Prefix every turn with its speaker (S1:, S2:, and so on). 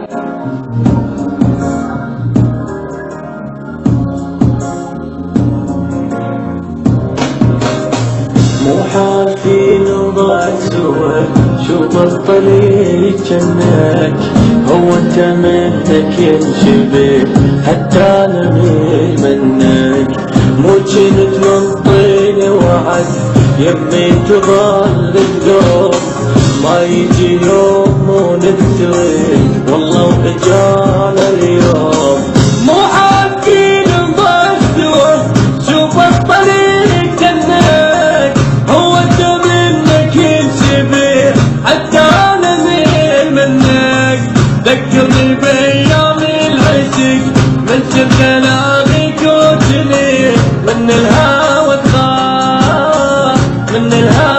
S1: مو حالفين نضاع سوا، شوف الطريق جنك، هو انت منك ينشبه حتى نميل منك. مو جنت من طين وعد يمين تظل الدوم، ما يجي يوم مو نلتوي والله وإجانا اليوم. مو حالفين نضاع سوا، شوف الطريق جنك، هو انت منك ينشبه حتى نميل منك. ذكرني بأيام العشق من شفت الاقيك وجني من الهوى تخاف، من الهوى